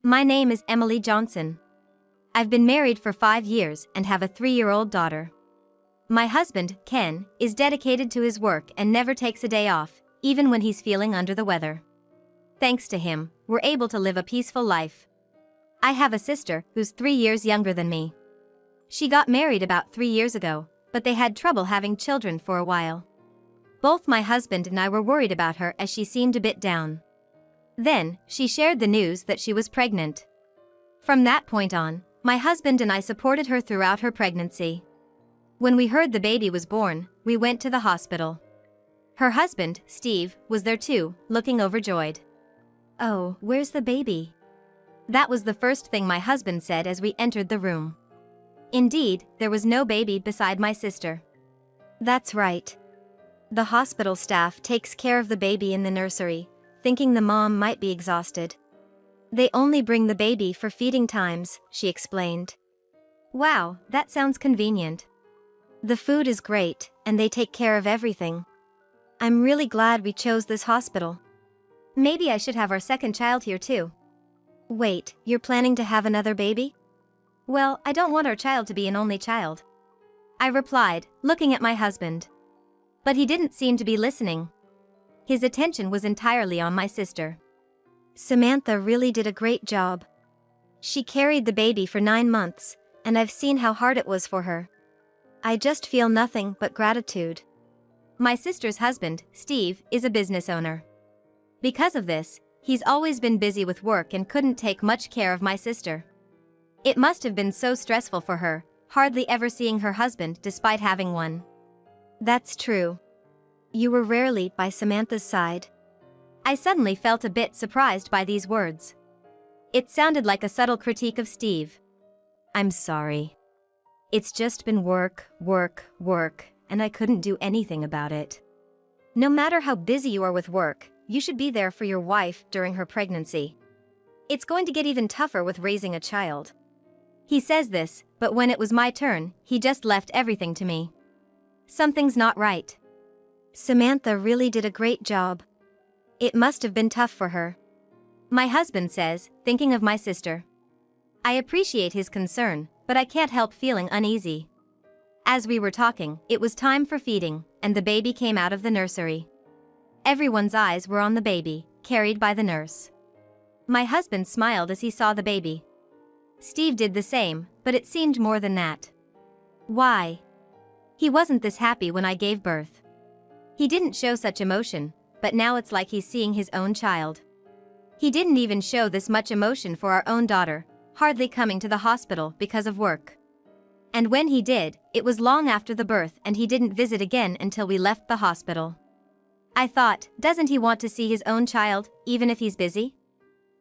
My name is Emily Johnson. I've been married for 5 years and have a 3-year-old daughter. My husband, Ken, is dedicated to his work and never takes a day off, even when he's feeling under the weather. Thanks to him, we're able to live a peaceful life. I have a sister who's 3 years younger than me. She got married about 3 years ago, but they had trouble having children for a while. Both my husband and I were worried about her as she seemed a bit down. Then, she shared the news that she was pregnant. From that point on, my husband and I supported her throughout her pregnancy. When we heard the baby was born, we went to the hospital. Her husband, Steve, was there too, looking overjoyed. "Oh, where's the baby?" That was the first thing my husband said as we entered the room. Indeed, there was no baby beside my sister. That's right. The hospital staff takes care of the baby in the nursery, thinking the mom might be exhausted. They only bring the baby for feeding times, she explained. Wow, that sounds convenient. The food is great, and they take care of everything. I'm really glad we chose this hospital. Maybe I should have our second child here too. Wait, you're planning to have another baby? Well, I don't want our child to be an only child, I replied, looking at my husband. But he didn't seem to be listening. His attention was entirely on my sister. Samantha really did a great job. She carried the baby for 9 months, and I've seen how hard it was for her. I just feel nothing but gratitude. My sister's husband, Steve, is a business owner. Because of this, he's always been busy with work and couldn't take much care of my sister. It must have been so stressful for her, hardly ever seeing her husband despite having one. That's true. You were rarely by Samantha's side. I suddenly felt a bit surprised by these words. It sounded like a subtle critique of Steve. I'm sorry. It's just been work, and I couldn't do anything about it. No matter how busy you are with work, you should be there for your wife during her pregnancy. It's going to get even tougher with raising a child. He says this, but when it was my turn, he just left everything to me. Something's not right. Samantha really did a great job. It must have been tough for her. My husband says, thinking of my sister. I appreciate his concern, but I can't help feeling uneasy. As we were talking, it was time for feeding, and the baby came out of the nursery. Everyone's eyes were on the baby, carried by the nurse. My husband smiled as he saw the baby. Steve did the same, but it seemed more than that. Why? He wasn't this happy when I gave birth. He didn't show such emotion, but now it's like he's seeing his own child. He didn't even show this much emotion for our own daughter, hardly coming to the hospital because of work. And when he did, it was long after the birth and he didn't visit again until we left the hospital. I thought, doesn't he want to see his own child, even if he's busy?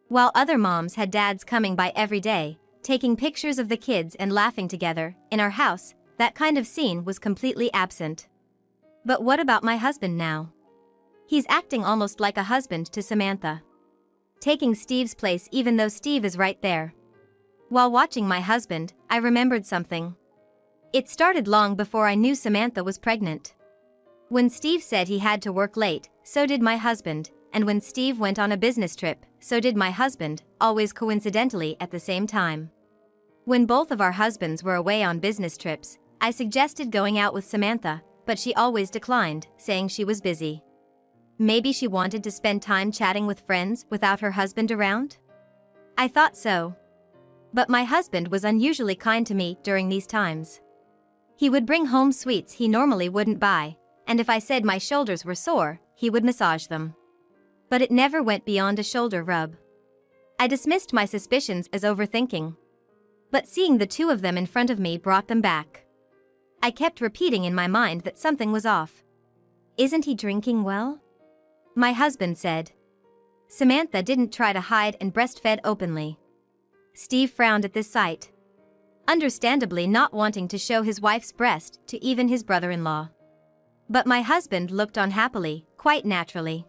While other moms had dads coming by every day, taking pictures of the kids and laughing together, in our house, that kind of scene was completely absent. But what about my husband now? He's acting almost like a husband to Samantha. Taking Steve's place even though Steve is right there. While watching my husband, I remembered something. It started long before I knew Samantha was pregnant. When Steve said he had to work late, so did my husband, and when Steve went on a business trip, so did my husband, always coincidentally at the same time. When both of our husbands were away on business trips, I suggested going out with Samantha, but she always declined, saying she was busy. Maybe she wanted to spend time chatting with friends without her husband around? I thought so. But my husband was unusually kind to me during these times. He would bring home sweets he normally wouldn't buy, and if I said my shoulders were sore, he would massage them. But it never went beyond a shoulder rub. I dismissed my suspicions as overthinking. But seeing the two of them in front of me brought them back. I kept repeating in my mind that something was off. Isn't he drinking well? My husband said. Samantha didn't try to hide and breastfed openly. Steve frowned at this sight. Understandably not wanting to show his wife's breast to even his brother-in-law. But my husband looked on happily, quite naturally.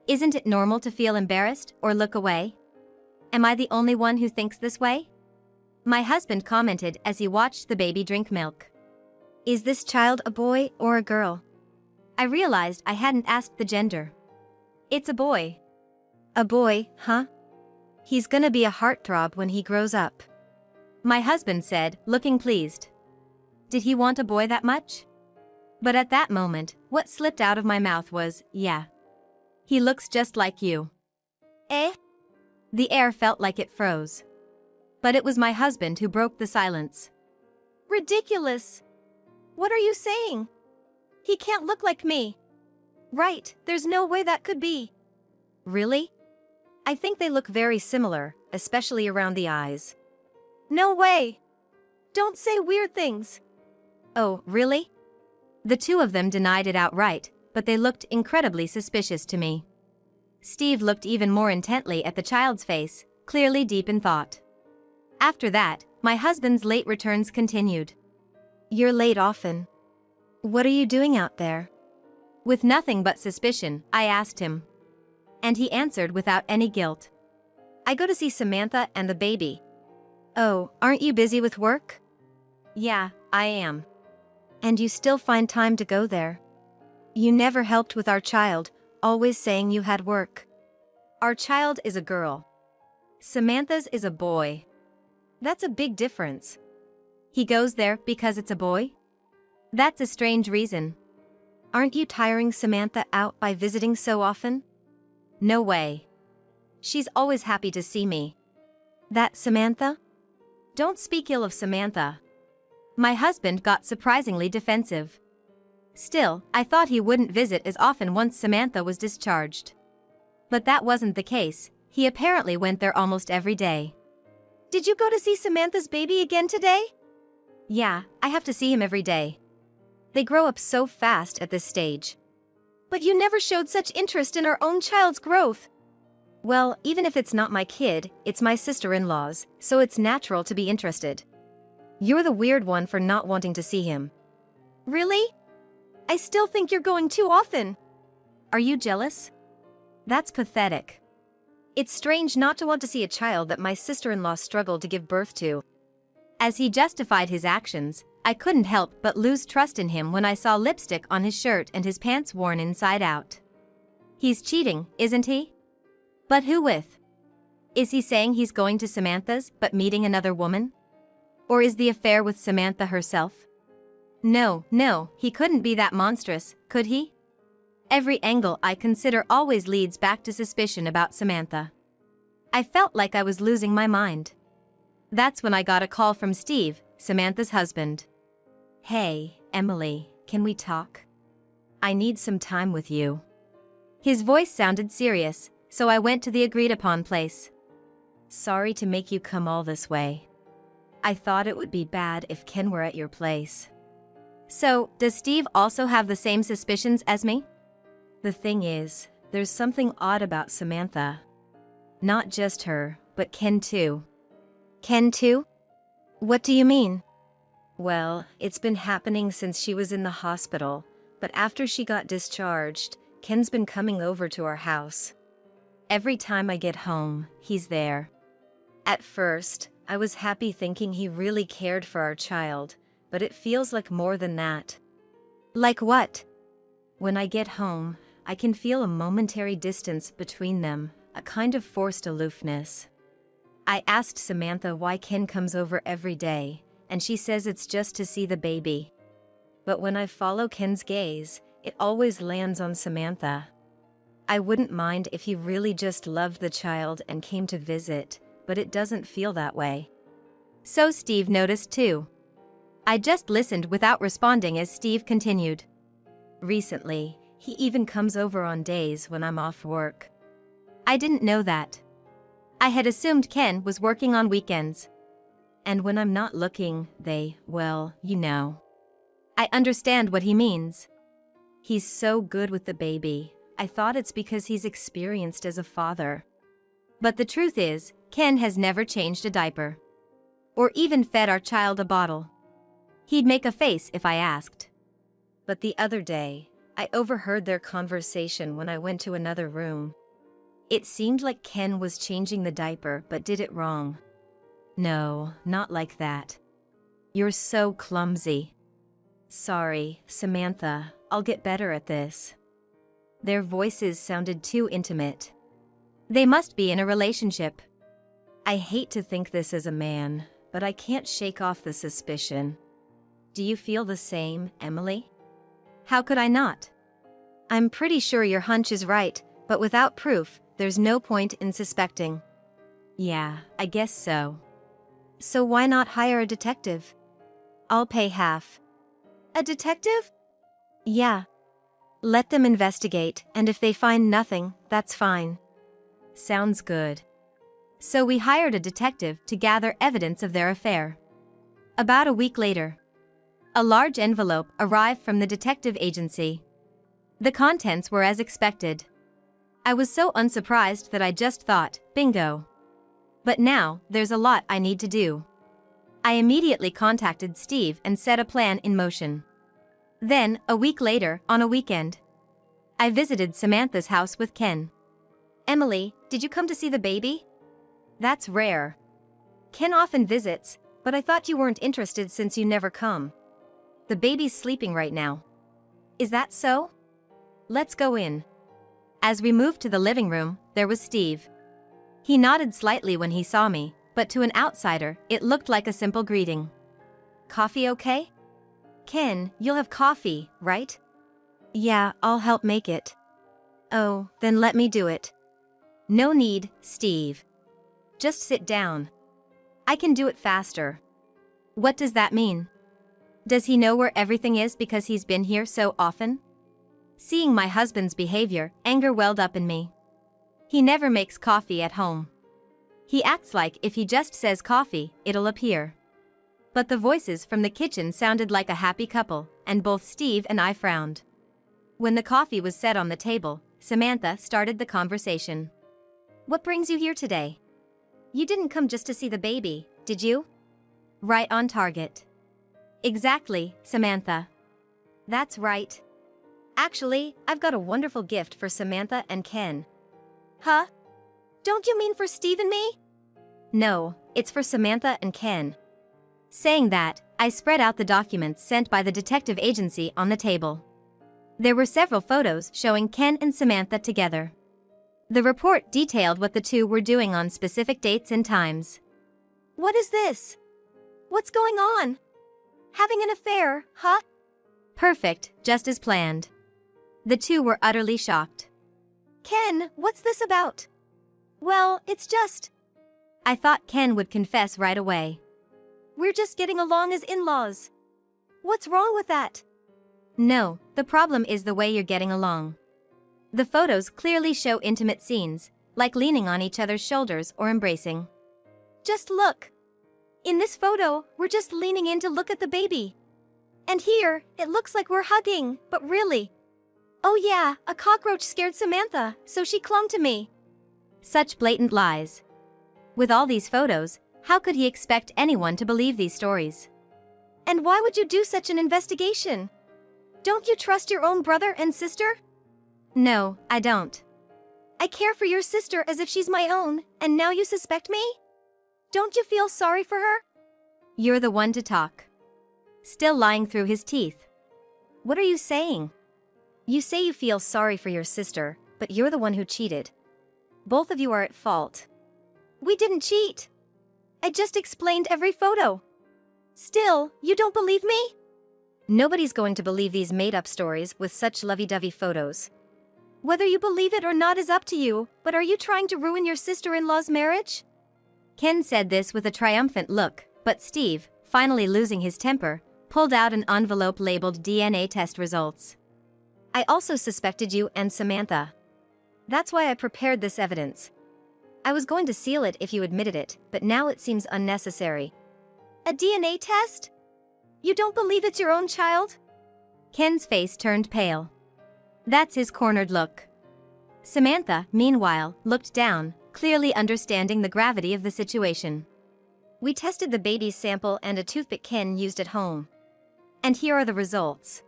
Isn't it normal to feel embarrassed or look away? Am I the only one who thinks this way? My husband commented as he watched the baby drink milk. Is this child a boy or a girl? I realized I hadn't asked the gender. It's a boy. A boy, huh? He's gonna be a heartthrob when he grows up. My husband said, looking pleased. Did he want a boy that much? But at that moment, what slipped out of my mouth was, yeah. He looks just like you. Eh? The air felt like it froze. But it was my husband who broke the silence. Ridiculous! What are you saying? He can't look like me. Right, there's no way that could be. Really? I think they look very similar, especially around the eyes. No way! Don't say weird things. Oh, really? The two of them denied it outright, but they looked incredibly suspicious to me. Steve looked even more intently at the child's face, clearly deep in thought. After that, my husband's late returns continued. You're late often. What are you doing out there? With nothing but suspicion, I asked him. And he answered without any guilt. I go to see Samantha and the baby. Oh, aren't you busy with work? Yeah, I am. And you still find time to go there? You never helped with our child, always saying you had work. Our child is a girl. Samantha's is a boy. That's a big difference. He goes there because it's a boy? That's a strange reason. Aren't you tiring Samantha out by visiting so often? No way. She's always happy to see me. That Samantha? Don't speak ill of Samantha. My husband got surprisingly defensive. Still, I thought he wouldn't visit as often once Samantha was discharged. But that wasn't the case. He apparently went there almost every day. Did you go to see Samantha's baby again today? Yeah, I have to see him every day. They grow up so fast at this stage. But you never showed such interest in our own child's growth. Well, even if it's not my kid, it's my sister-in-law's, so it's natural to be interested. You're the weird one for not wanting to see him. Really? I still think you're going too often. Are you jealous? That's pathetic. It's strange not to want to see a child that my sister-in-law struggled to give birth to. As he justified his actions, I couldn't help but lose trust in him when I saw lipstick on his shirt and his pants worn inside out. He's cheating, isn't he? But who with? Is he saying he's going to Samantha's but meeting another woman? Or is the affair with Samantha herself? No, he couldn't be that monstrous, could he? Every angle I consider always leads back to suspicion about Samantha. I felt like I was losing my mind. That's when I got a call from Steve, Samantha's husband. Hey, Emily, can we talk? I need some time with you. His voice sounded serious, so I went to the agreed-upon place. Sorry to make you come all this way. I thought it would be bad if Ken were at your place. So, does Steve also have the same suspicions as me? The thing is, there's something odd about Samantha. Not just her, but Ken too. Ken too? What do you mean? Well, it's been happening since she was in the hospital, but after she got discharged, Ken's been coming over to our house. Every time I get home, he's there. At first, I was happy thinking he really cared for our child, but it feels like more than that. Like what? When I get home, I can feel a momentary distance between them, a kind of forced aloofness. I asked Samantha why Ken comes over every day, and she says it's just to see the baby. But when I follow Ken's gaze, it always lands on Samantha. I wouldn't mind if he really just loved the child and came to visit, but it doesn't feel that way. So Steve noticed too. I just listened without responding as Steve continued. Recently, he even comes over on days when I'm off work. I didn't know that. I had assumed Ken was working on weekends. And when I'm not looking, well, you know. I understand what he means. He's so good with the baby. I thought it's because he's experienced as a father. But the truth is, Ken has never changed a diaper. Or even fed our child a bottle. He'd make a face if I asked. But the other day, I overheard their conversation when I went to another room. It seemed like Ken was changing the diaper but did it wrong. No, not like that. You're so clumsy. Sorry, Samantha, I'll get better at this. Their voices sounded too intimate. They must be in a relationship. I hate to think this as a man, but I can't shake off the suspicion. Do you feel the same, Emily? How could I not? I'm pretty sure your hunch is right, but without proof, there's no point in suspecting. Yeah, I guess so. So why not hire a detective? I'll pay half. A detective? Yeah. Let them investigate, and if they find nothing, that's fine. Sounds good. So we hired a detective to gather evidence of their affair. About a week later, a large envelope arrived from the detective agency. The contents were as expected. I was so unsurprised that I just thought, bingo. But now, there's a lot I need to do. I immediately contacted Steve and set a plan in motion. Then, a week later, on a weekend, I visited Samantha's house with Ken. Emily, did you come to see the baby? That's rare. Ken often visits, but I thought you weren't interested since you never come. The baby's sleeping right now. Is that so? Let's go in. As we moved to the living room, there was Steve. He nodded slightly when he saw me, but to an outsider, it looked like a simple greeting. Coffee okay? Ken, you'll have coffee, right? Yeah, I'll help make it. Oh, then let me do it. No need, Steve. Just sit down. I can do it faster. What does that mean? Does he know where everything is because he's been here so often? Seeing my husband's behavior, anger welled up in me. He never makes coffee at home. He acts like if he just says coffee, it'll appear. But the voices from the kitchen sounded like a happy couple, and both Steve and I frowned. When the coffee was set on the table, Samantha started the conversation. What brings you here today? You didn't come just to see the baby, did you? Right on target. Exactly, Samantha. That's right. Actually, I've got a wonderful gift for Samantha and Ken. Huh? Don't you mean for Steve and me? No, it's for Samantha and Ken. Saying that, I spread out the documents sent by the detective agency on the table. There were several photos showing Ken and Samantha together. The report detailed what the two were doing on specific dates and times. What is this? What's going on? Having an affair, huh? Perfect, just as planned. The two were utterly shocked. Ken, what's this about? Well, it's just... I thought Ken would confess right away. We're just getting along as in-laws. What's wrong with that? No, the problem is the way you're getting along. The photos clearly show intimate scenes, like leaning on each other's shoulders or embracing. Just look. In this photo, we're just leaning in to look at the baby. And here, it looks like we're hugging, but really... Oh yeah, a cockroach scared Samantha, so she clung to me. Such blatant lies. With all these photos, how could he expect anyone to believe these stories? And why would you do such an investigation? Don't you trust your own brother and sister? No, I don't. I care for your sister as if she's my own, and now you suspect me? Don't you feel sorry for her? You're the one to talk. Still lying through his teeth. What are you saying? You say you feel sorry for your sister, but you're the one who cheated. Both of you are at fault. We didn't cheat. I just explained every photo. Still, you don't believe me? Nobody's going to believe these made-up stories with such lovey-dovey photos. Whether you believe it or not is up to you, but are you trying to ruin your sister-in-law's marriage? Ken said this with a triumphant look, but Steve, finally losing his temper, pulled out an envelope labeled DNA test results. I also suspected you and Samantha. That's why I prepared this evidence. I was going to seal it if you admitted it, but now it seems unnecessary. A DNA test? You don't believe it's your own child? Ken's face turned pale. That's his cornered look. Samantha, meanwhile, looked down, clearly understanding the gravity of the situation. We tested the baby's sample and a toothpick Ken used at home. And here are the results.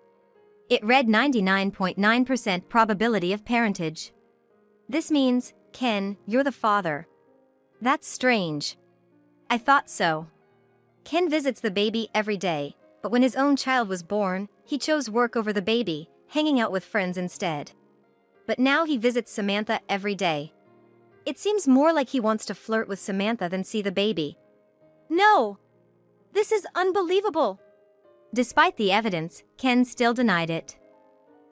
It read 99.9% probability of parentage. This means, Ken, you're the father. That's strange. I thought so. Ken visits the baby every day, but when his own child was born, he chose work over the baby, hanging out with friends instead. But now he visits Samantha every day. It seems more like he wants to flirt with Samantha than see the baby. No! This is unbelievable! Despite the evidence, Ken still denied it.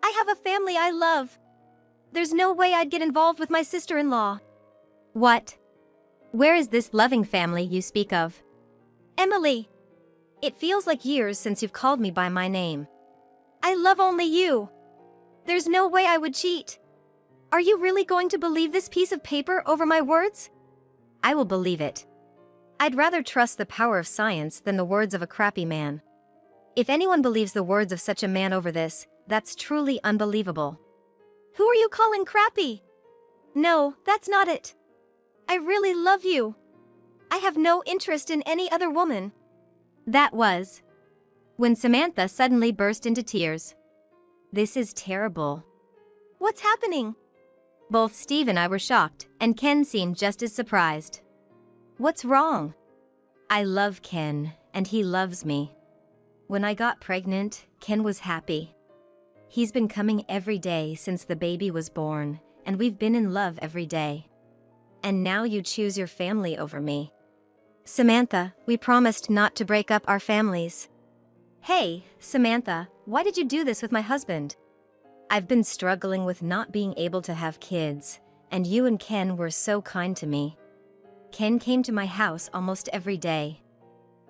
I have a family I love. There's no way I'd get involved with my sister-in-law. What? Where is this loving family you speak of? Emily. It feels like years since you've called me by my name. I love only you. There's no way I would cheat. Are you really going to believe this piece of paper over my words? I will believe it. I'd rather trust the power of science than the words of a crappy man. If anyone believes the words of such a man over this, that's truly unbelievable. Who are you calling crappy? No, that's not it. I really love you. I have no interest in any other woman. That was when Samantha suddenly burst into tears. This is terrible. What's happening? Both Steve and I were shocked, and Ken seemed just as surprised. What's wrong? I love Ken, and he loves me. When I got pregnant, Ken was happy. He's been coming every day since the baby was born, and we've been in love every day. And now you choose your family over me. Samantha, we promised not to break up our families. Hey, Samantha, why did you do this with my husband? I've been struggling with not being able to have kids, and you and Ken were so kind to me. Ken came to my house almost every day.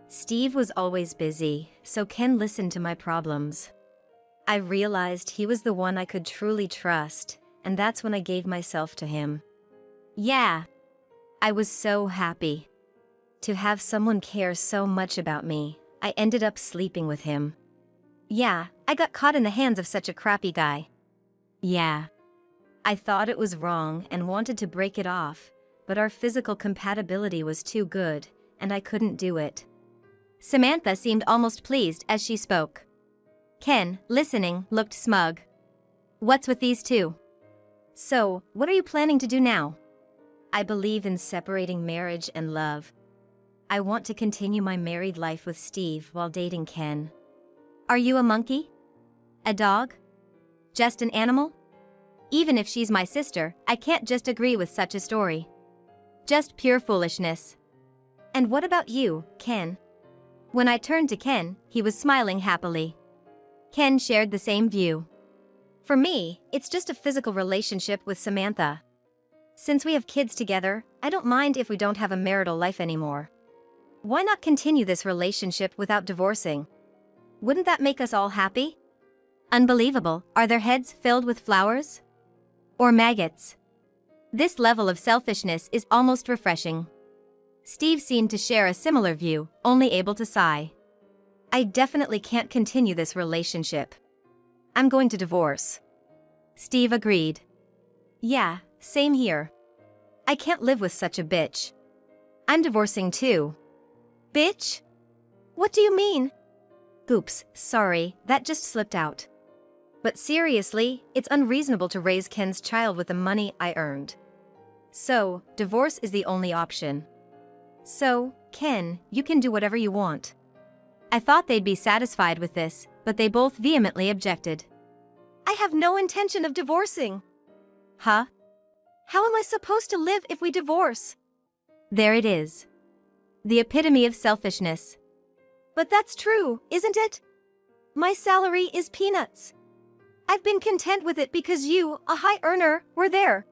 Steve was always busy, so Ken listened to my problems. I realized he was the one I could truly trust, and that's when I gave myself to him. Yeah. I was so happy. To have someone care so much about me, I ended up sleeping with him. Yeah, I got caught in the hands of such a crappy guy. Yeah. I thought it was wrong and wanted to break it off, but our physical compatibility was too good, and I couldn't do it. Samantha seemed almost pleased as she spoke. Ken, listening, looked smug. What's with these two? So, what are you planning to do now? I believe in separating marriage and love. I want to continue my married life with Steve while dating Ken. Are you a monkey? A dog? Just an animal? Even if she's my sister, I can't just agree with such a story. Just pure foolishness. And what about you, Ken? When I turned to Ken, he was smiling happily. Ken shared the same view. For me, it's just a physical relationship with Samantha. Since we have kids together, I don't mind if we don't have a marital life anymore. Why not continue this relationship without divorcing? Wouldn't that make us all happy? Unbelievable, are their heads filled with flowers? Or maggots? This level of selfishness is almost refreshing. Steve seemed to share a similar view, only able to sigh. I definitely can't continue this relationship. I'm going to divorce. Steve agreed. Yeah, same here. I can't live with such a bitch. I'm divorcing too. Bitch? What do you mean? Oops, sorry, that just slipped out. But seriously, it's unreasonable to raise Ken's child with the money I earned. So, divorce is the only option. So, Ken, you can do whatever you want. I thought they'd be satisfied with this, but they both vehemently objected. I have no intention of divorcing. Huh? How am I supposed to live if we divorce? There it is. The epitome of selfishness. But that's true, isn't it? My salary is peanuts. I've been content with it because you, a high earner, were there.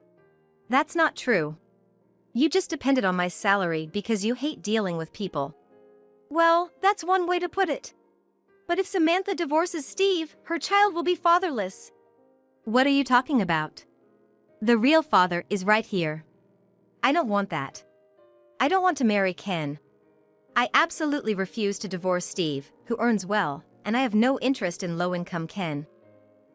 That's not true. You just depended on my salary because you hate dealing with people. Well, that's one way to put it. But if Samantha divorces Steve, her child will be fatherless. What are you talking about? The real father is right here. I don't want that. I don't want to marry Ken. I absolutely refuse to divorce Steve, who earns well, and I have no interest in low-income Ken.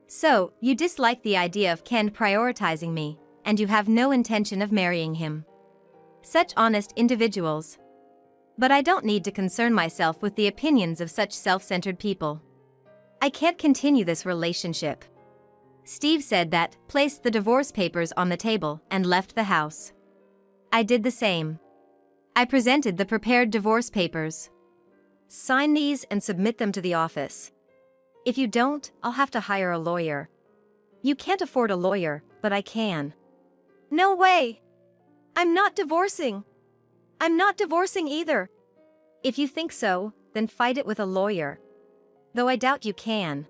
So, you dislike the idea of Ken prioritizing me, and you have no intention of marrying him. Such honest individuals. But I don't need to concern myself with the opinions of such self-centered people. I can't continue this relationship. Steve said that, placed the divorce papers on the table, and left the house. I did the same. I presented the prepared divorce papers. Sign these and submit them to the office. If you don't, I'll have to hire a lawyer. You can't afford a lawyer, but I can. No way! I'm not divorcing. I'm not divorcing either. If you think so, then fight it with a lawyer. Though I doubt you can.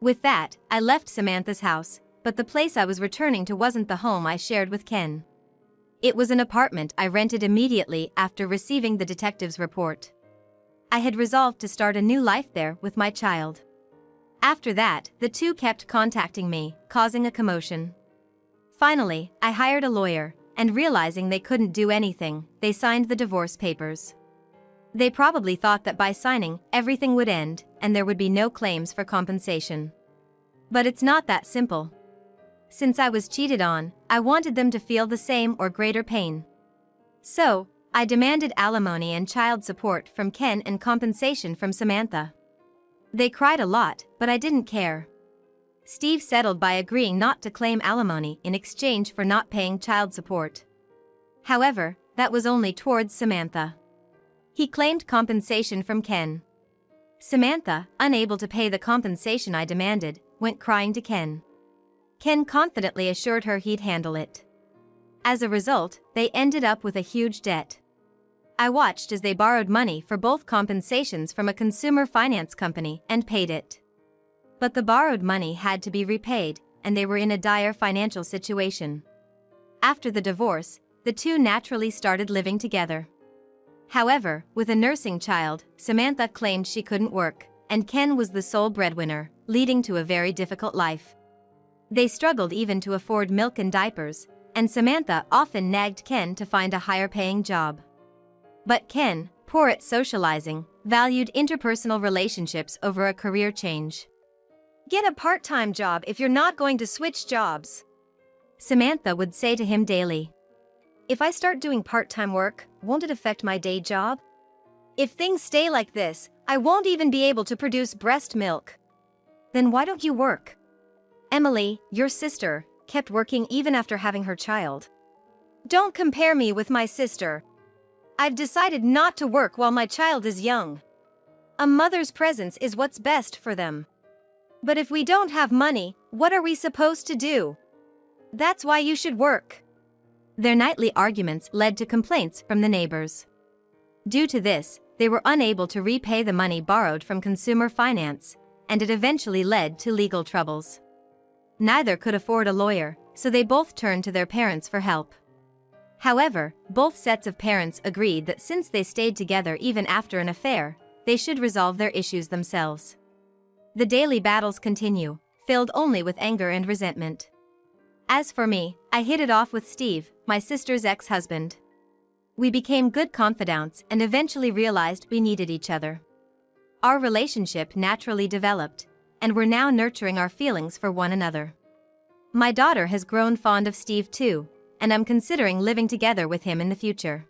With that, I left Samantha's house, but the place I was returning to wasn't the home I shared with Ken. It was an apartment I rented immediately after receiving the detective's report. I had resolved to start a new life there with my child. After that, the two kept contacting me, causing a commotion. Finally, I hired a lawyer, and realizing they couldn't do anything, they signed the divorce papers. They probably thought that by signing, everything would end, and there would be no claims for compensation. But it's not that simple. Since I was cheated on, I wanted them to feel the same or greater pain. So, I demanded alimony and child support from Ken and compensation from Samantha. They cried a lot, but I didn't care. Steve settled by agreeing not to claim alimony in exchange for not paying child support. However, that was only towards Samantha. He claimed compensation from Ken. Samantha, unable to pay the compensation I demanded, went crying to Ken. Ken confidently assured her he'd handle it. As a result, they ended up with a huge debt. I watched as they borrowed money for both compensations from a consumer finance company and paid it. But the borrowed money had to be repaid, and they were in a dire financial situation. After the divorce, the two naturally started living together. However, with a nursing child, Samantha claimed she couldn't work, and Ken was the sole breadwinner, leading to a very difficult life. They struggled even to afford milk and diapers, and Samantha often nagged Ken to find a higher-paying job. But Ken, poor at socializing, valued interpersonal relationships over a career change. "Get a part-time job if you're not going to switch jobs," Samantha would say to him daily. "If I start doing part-time work, won't it affect my day job? If things stay like this, I won't even be able to produce breast milk." "Then why don't you work?" "Emily, your sister, kept working even after having her child." "Don't compare me with my sister. I've decided not to work while my child is young. A mother's presence is what's best for them. But if we don't have money, what are we supposed to do? That's why you should work." Their nightly arguments led to complaints from the neighbors. Due to this, they were unable to repay the money borrowed from consumer finance, and it eventually led to legal troubles. Neither could afford a lawyer, so they both turned to their parents for help. However, both sets of parents agreed that since they stayed together even after an affair, they should resolve their issues themselves. The daily battles continue, filled only with anger and resentment. As for me, I hit it off with Steve, my sister's ex-husband. We became good confidants and eventually realized we needed each other. Our relationship naturally developed, and we're now nurturing our feelings for one another. My daughter has grown fond of Steve too, and I'm considering living together with him in the future.